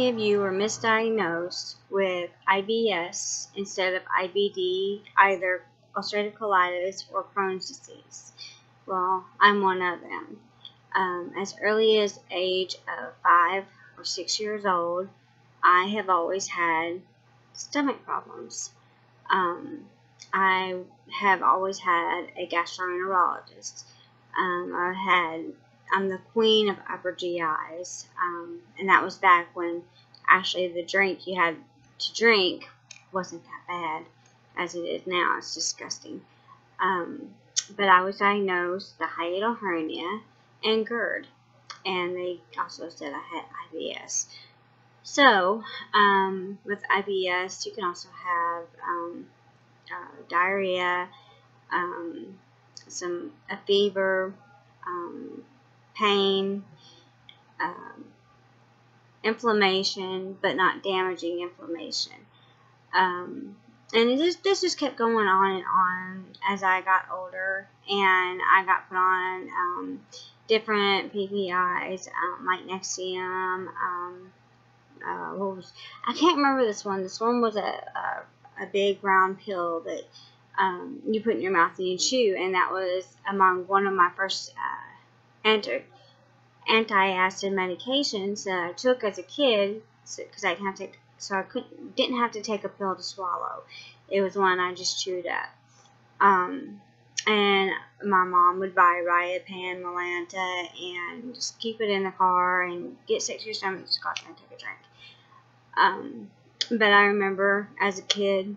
many of you were misdiagnosed with IBS instead of IBD, either ulcerative colitis or Crohn's disease? Well, I'm one of them. As early as the age of 5 or 6 years old, I have always had stomach problems. I have always had a gastroenterologist. I'm the queen of upper GIs, and that was back when actually the drink you had to drink wasn't that bad as it is now. It's disgusting. But I was diagnosed with a hiatal hernia and GERD, and they also said I had IBS. So, with IBS, you can also have diarrhea, a fever, pain, inflammation, but not damaging inflammation. And this just kept going on and on as I got older, and I got put on different PPIs, like Nexium. I can't remember this one. This one was a big round pill that you put in your mouth and you chew, and that was among one of my first anti-acid medications that I took as a kid, because I didn't have to take a pill to swallow. It was one I just chewed up. And my mom would buy Riapan, Melanta, and just keep it in the car and get sick to your stomach, just go out there and take a drink. But I remember as a kid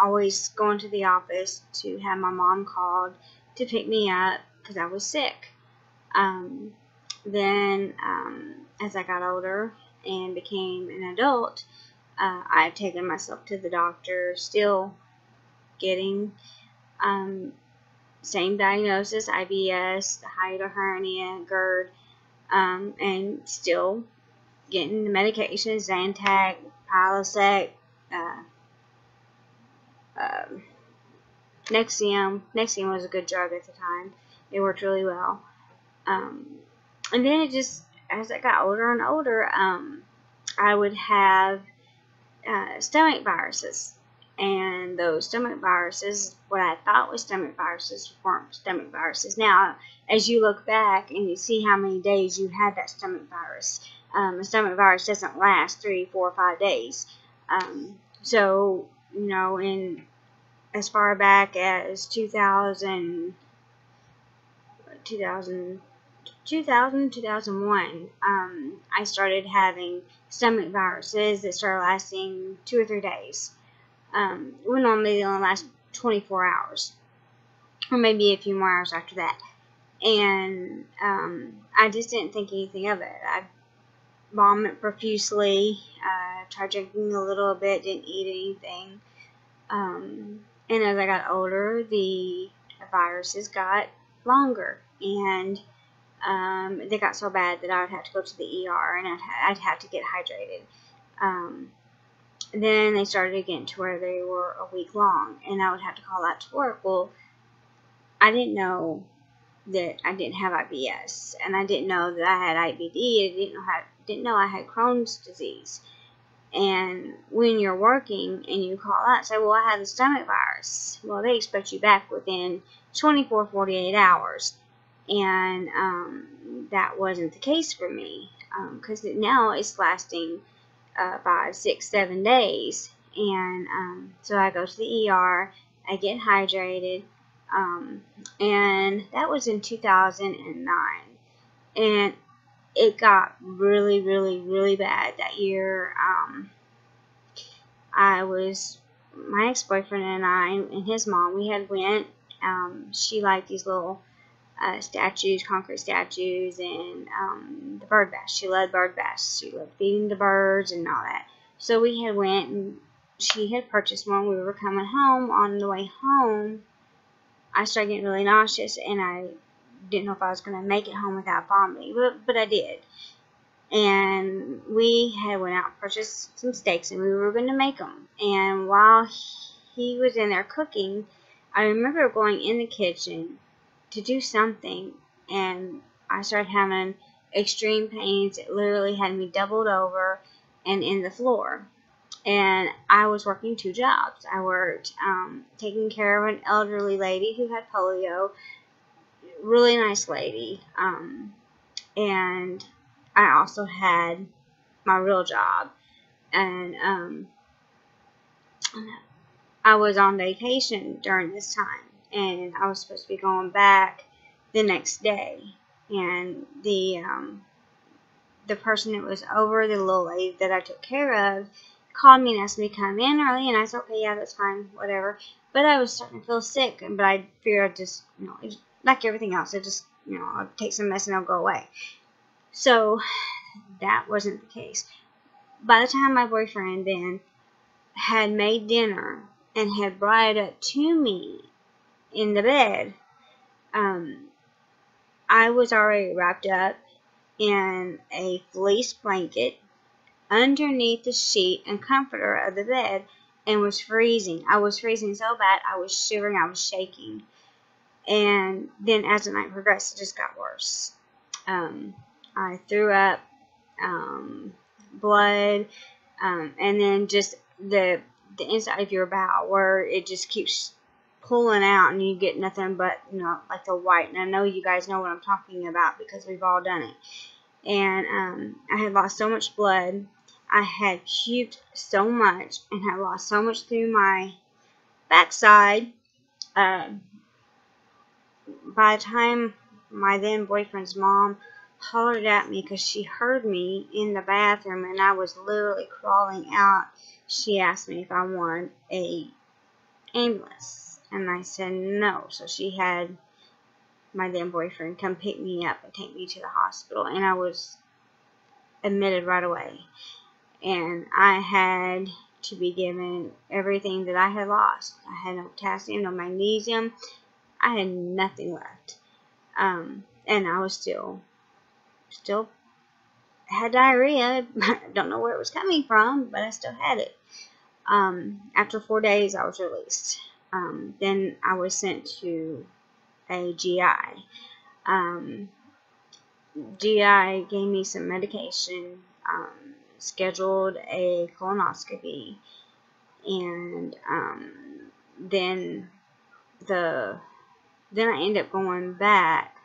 always going to the office to have my mom called to pick me up because I was sick. Then as I got older and became an adult, I've taken myself to the doctor, still getting same diagnosis, IBS, the hiatal hernia, GERD, and still getting the medications, Zantac, Prilosec, Nexium. Nexium was a good drug at the time. It worked really well. And then it just, as I got older and older, I would have stomach viruses. And those stomach viruses, what I thought was stomach viruses, weren't stomach viruses. Now, as you look back and you see how many days you had that stomach virus, a stomach virus doesn't last 3, 4, 5 days. So, you know, in as far back as 2001, I started having stomach viruses that started lasting 2 or 3 days. Well, normally they only last 24 hours, or maybe a few more hours after that. And I just didn't think anything of it. I vomited profusely, tried drinking a little bit, didn't eat anything. And as I got older, the viruses got longer, and they got so bad that I would have to go to the ER, and I'd have to get hydrated. Then they started getting to where they were a week long, and I would have to call out to work. Well, I didn't know that I didn't have IBS, and I didn't know that I had IBD. I didn't know I had Crohn's disease. And when you're working and you call out and say, well, I had the stomach virus, well, they expect you back within 24, 48 hours. And that wasn't the case for me, because now it's lasting 5, 6, 7 days. And so I go to the ER, I get hydrated, and that was in 2009. And it got really, really, really bad that year. My ex-boyfriend and I and his mom, we had went, she liked these little statues, concrete statues, and the bird baths. She loved bird baths. She loved feeding the birds and all that. So we had went, and she had purchased one. We were coming home. On the way home, I started getting really nauseous, and I didn't know if I was going to make it home without vomiting, but I did. And we had went out and purchased some steaks, and we were going to make them. And while he was in there cooking, I remember going in the kitchen to do something, and I started having extreme pains. It literally had me doubled over, and in the floor. And I was working 2 jobs. I worked taking care of an elderly lady who had polio, really nice lady, and I also had my real job, and I was on vacation during this time, and I was supposed to be going back the next day, and the person that was over, the little lady that I took care of, called me and asked me to come in early, and I said, okay, yeah, that's fine, whatever. But I was starting to feel sick, but I figured I'd just, like everything else, I just, I'll take some medicine and I'll go away. So that wasn't the case. By the time my boyfriend then had made dinner and had brought it up to me in the bed, I was already wrapped up in a fleece blanket underneath the sheet and comforter of the bed, and was freezing. I was freezing so bad, I was shivering, I was shaking. And then as the night progressed, it just got worse. I threw up blood, and then just the inside of your bowel, where it just keeps pulling out and you get nothing but, like the white. And I know you guys know what I'm talking about because we've all done it. And I had lost so much blood. I had puked so much and had lost so much through my backside. By the time my then boyfriend's mom hollered at me because she heard me in the bathroom and I was literally crawling out, she asked me if I wanted a ambulance, and I said no. So she had my then boyfriend come pick me up and take me to the hospital, and I was admitted right away. And I had to be given everything that I had lost. I had no potassium, no magnesium. I had nothing left. And I was still had diarrhea. I don't know where it was coming from, but I still had it. After 4 days, I was released. Then I was sent to a GI. GI gave me some medication, scheduled a colonoscopy, and then I ended up going back.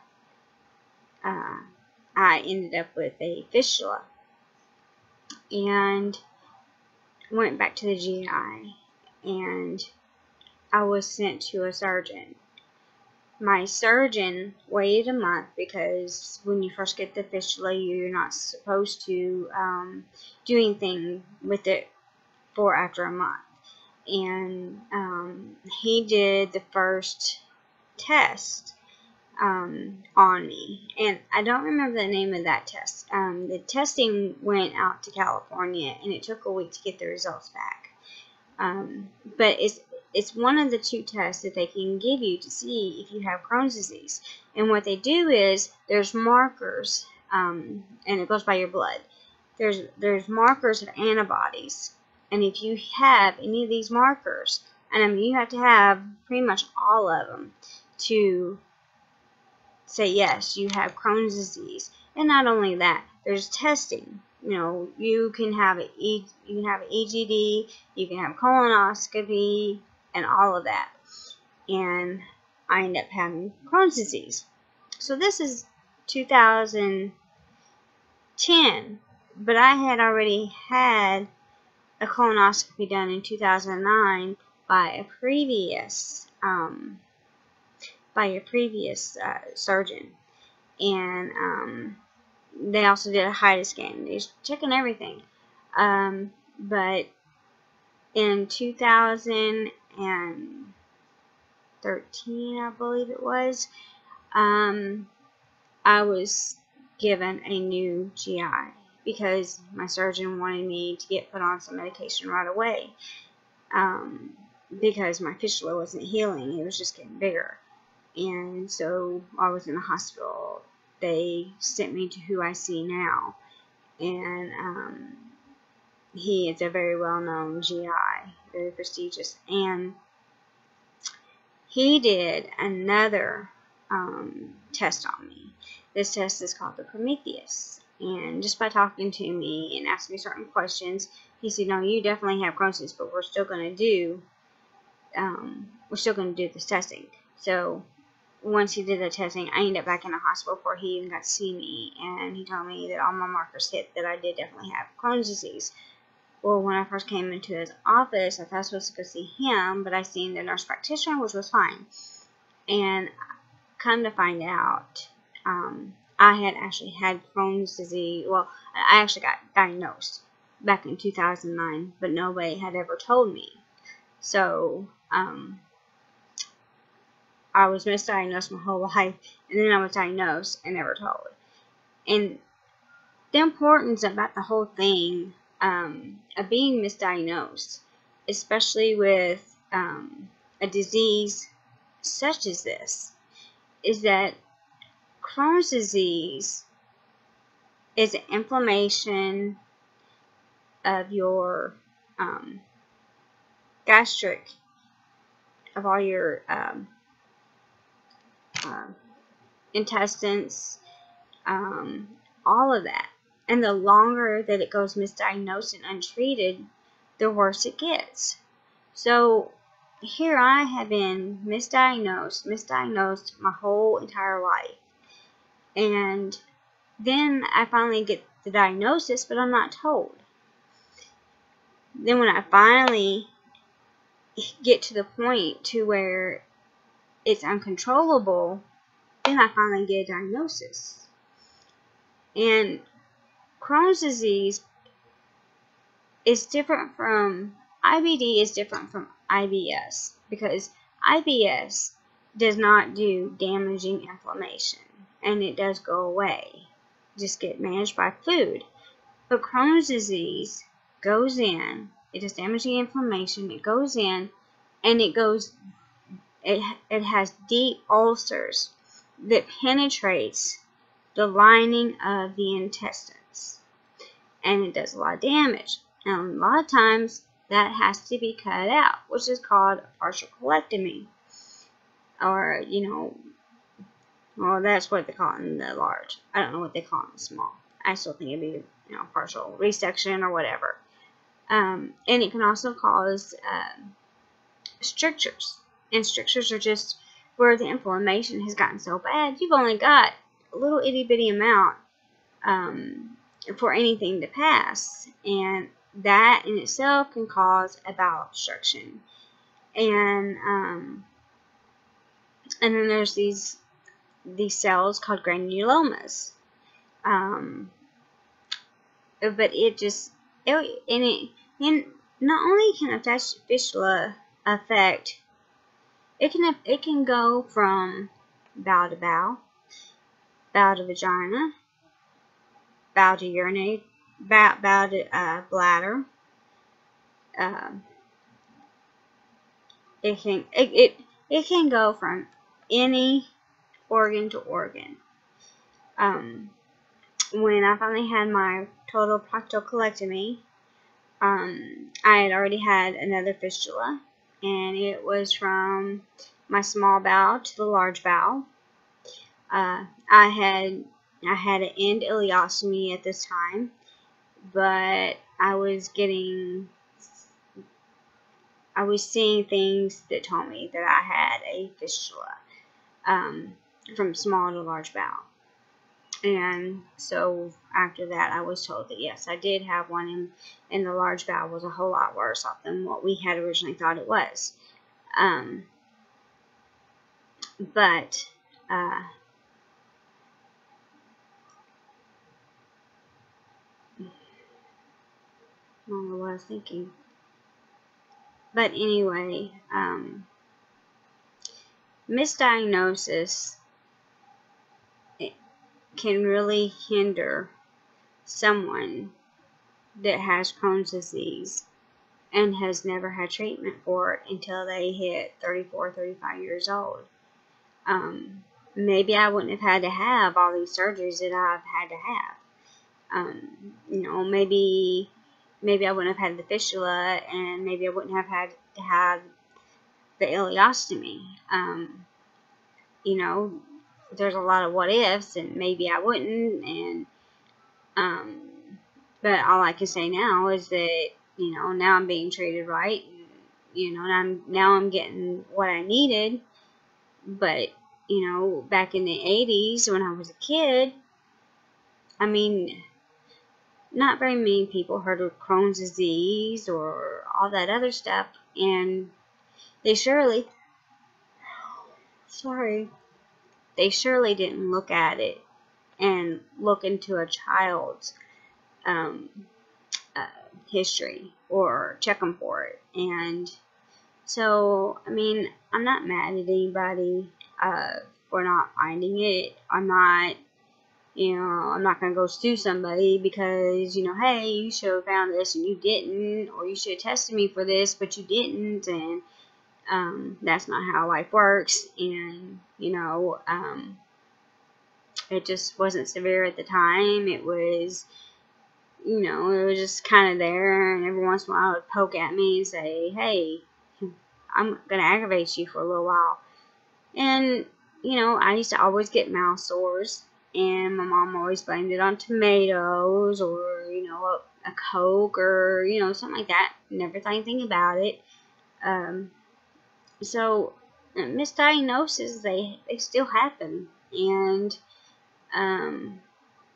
I ended up with a fistula and went back to the GI, and I was sent to a surgeon. My surgeon waited a month because when you first get the fistula, you're not supposed to do anything with it for after a month. And he did the first test on me, and I don't remember the name of that test. The testing went out to California, and it took a week to get the results back. But it's one of the 2 tests that they can give you to see if you have Crohn's disease. And what they do is there's markers, and it goes by your blood. There's markers of antibodies, and if you have any of these markers, and I mean you have to have pretty much all of them to say yes, you have Crohn's disease. And not only that, there's testing. You can have an EGD, you can have colonoscopy, and all of that. And I ended up having Crohn's disease. So this is 2010, but I had already had a colonoscopy done in 2009 by a previous surgeon, and they also did a HIDA scan. They're checking everything. But in 2013, I believe it was, I was given a new GI because my surgeon wanted me to get put on some medication right away, because my fistula wasn't healing. It was just getting bigger. And so I was in the hospital. They sent me to who I see now, and he is a very well-known GI, very prestigious, and he did another test on me. This test is called the Prometheus, And just by talking to me and asking me certain questions, he said, no, you definitely have Crohn's disease, but we're still going to do this testing. So once he did the testing, I ended up back in the hospital before he even got to see me, and he told me that all my markers hit that I did definitely have Crohn's disease. Well, when I first came into his office, I thought I was supposed to go see him, but I seen the nurse practitioner, which was fine. And come to find out, I had actually had Crohn's disease. Well, I actually got diagnosed back in 2009, but nobody had ever told me. So, I was misdiagnosed my whole life, and then I was diagnosed and never told. And the importance about the whole thing of being misdiagnosed, especially with a disease such as this, is that Crohn's disease is an inflammation of your gastric, of all your intestines, all of that. And the longer that it goes misdiagnosed and untreated, the worse it gets. So here I have been misdiagnosed my whole entire life. And then I finally get the diagnosis, but I'm not told. Then when I finally get to the point to where it's uncontrollable, then I finally get a diagnosis. And Crohn's disease is different from, IBD is different from IBS, because IBS does not do damaging inflammation, and it does go away. Just get managed by food. But Crohn's disease goes in, it does damaging inflammation, it goes in, and it has deep ulcers that penetrates the lining of the intestines, and it does a lot of damage. And a lot of times that has to be cut out, which is called a partial colectomy, or well, that's what they call it in the large. I don't know what they call it in the small. I still think it'd be partial resection or whatever. And it can also cause strictures, and strictures are just where the inflammation has gotten so bad, you've only got a little itty bitty amount for anything to pass, and that in itself can cause a bowel obstruction. And then there's these cells called granulomas, but not only can a fistula affect, it can go from bowel to bowel, bowel to vagina, bowel to urinary, bowel to bladder. It can go from any organ to organ. When I finally had my total proctocolectomy, I had already had another fistula, and it was from my small bowel to the large bowel. I had an end ileostomy at this time, but I was seeing things that told me that I had a fistula from small to large bowel. And so after that, I was told that yes, I did have one, and the large bowel was a whole lot worse off than what we had originally thought it was. But I don't know what I was thinking. But anyway, misdiagnosis, it can really hinder someone that has Crohn's disease and has never had treatment for it until they hit 34, 35 years old. Maybe I wouldn't have had to have all these surgeries that I've had to have. Maybe I wouldn't have had the fistula, and maybe I wouldn't have had to have the ileostomy. There's a lot of what ifs, and maybe I wouldn't, and But all I can say now is that, you know, now I'm being treated right. And, you know, and now I'm getting what I needed. But, you know, back in the 80s when I was a kid, I mean, not very many people heard of Crohn's disease or all that other stuff. And they surely didn't look at it and look into a child's history or check them for it. And so, I mean, I'm not mad at anybody for not finding it. I'm not going to go sue somebody because, you know, hey, you should have found this and you didn't, or you should have tested me for this but you didn't. And that's not how life works. And, you know, it just wasn't severe at the time. It was, you know, it was just kind of there, and every once in a while it would poke at me and say, hey, I'm going to aggravate you for a little while. And, you know, I used to always get mouth sores, and my mom always blamed it on tomatoes or, you know, a Coke or, you know, something like that. Never thought anything about it. So, misdiagnoses, they still happen. And,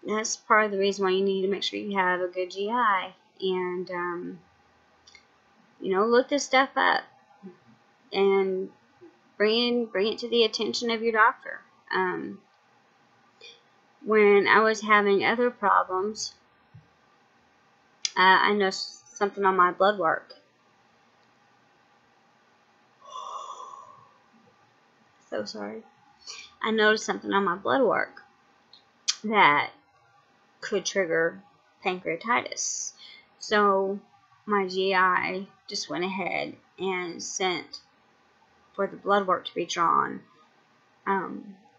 that's part of the reason why you need to make sure you have a good GI. And, you know, look this stuff up and bring it to the attention of your doctor. When I was having other problems, I noticed something on my blood work. So sorry. I noticed something on my blood work that could trigger pancreatitis. So my GI just went ahead and sent for the blood work to be drawn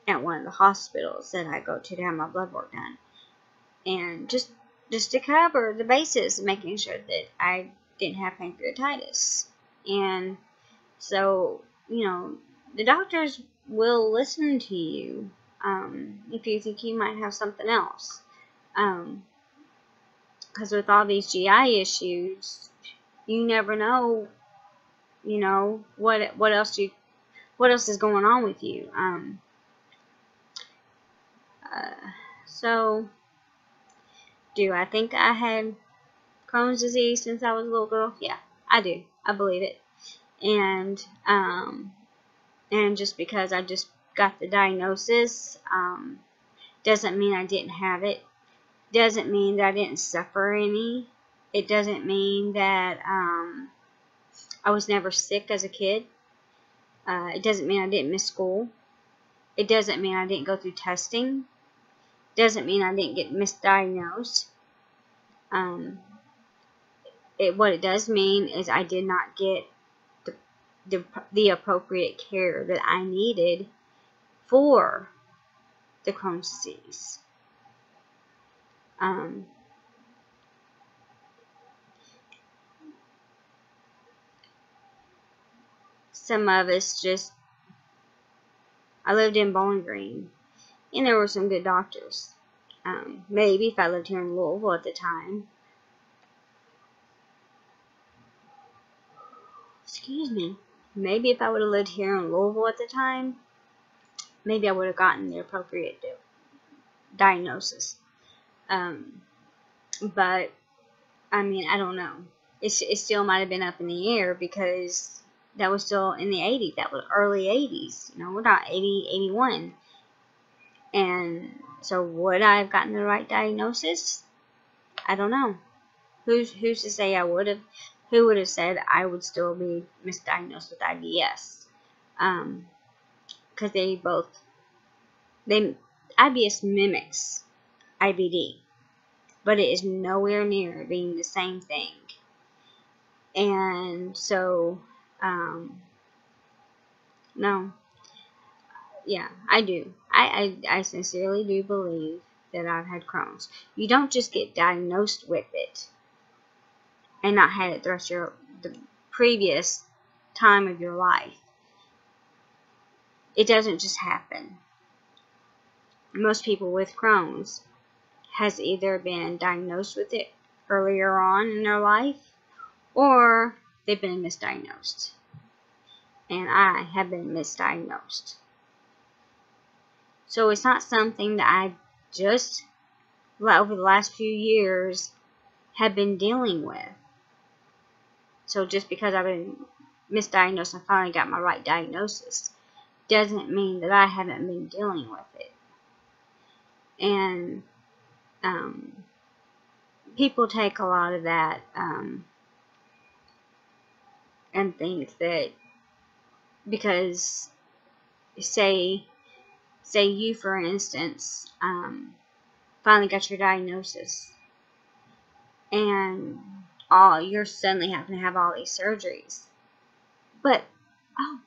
at one of the hospitals that I go to have my blood work done. And just to cover the bases, making sure that I didn't have pancreatitis. And so, you know, the doctors will listen to you if you think you might have something else. Because with all these GI issues, you never know, you know, what else is going on with you. So, do I think I had Crohn's disease since I was a little girl? Yeah, I do. I believe it. And just because I just got the diagnosis, doesn't mean I didn't have it. Doesn't mean that I didn't suffer any. It doesn't mean that I was never sick as a kid. It doesn't mean I didn't miss school. It doesn't mean I didn't go through testing. Doesn't mean I didn't get misdiagnosed. What it does mean is I did not get the appropriate care that I needed for the Crohn's disease. Some of us just, I lived in Bowling Green, and there were some good doctors. Maybe if I lived here in Louisville at the time, maybe if I would have lived here in Louisville at the time, maybe I would have gotten the appropriate diagnosis. But, I mean, I don't know. It still might have been up in the air because that was still in the 80s. That was early 80s. You know, we're not 80, 81. And so would I have gotten the right diagnosis? I don't know. Who's to say I would have? Who would have said I would still be misdiagnosed with IBS? Because IBS mimics IBD, but it is nowhere near being the same thing. And so, no. Yeah, I do. I sincerely do believe that I've had Crohn's. You don't just get diagnosed with it and not had it throughout the previous time of your life. It doesn't just happen. Most people with Crohn's has either been diagnosed with it earlier on in their life, or they've been misdiagnosed. And I have been misdiagnosed. So it's not something that I just, over the last few years, have been dealing with. So just because I've been misdiagnosed and finally got my right diagnosis doesn't mean that I haven't been dealing with it. And people take a lot of that and think that because, say you, for instance, finally got your diagnosis, and you're suddenly having to have all these surgeries. But, oh,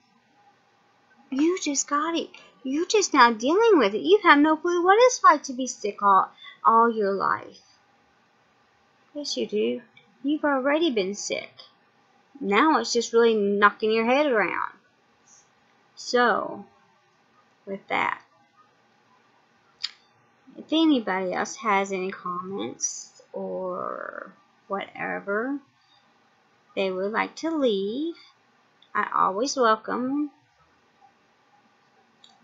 you just got it. You're just now dealing with it. You have no clue what it's like to be sick all your life. Yes, you do. You've already been sick. Now it's just really knocking your head around. So, with that, if anybody else has any comments or whatever they would like to leave, I always welcome.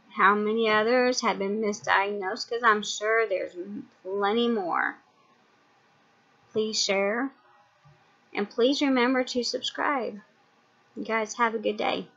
How many others have been misdiagnosed? Because I'm sure there's plenty more. Please share. And please remember to subscribe. You guys have a good day.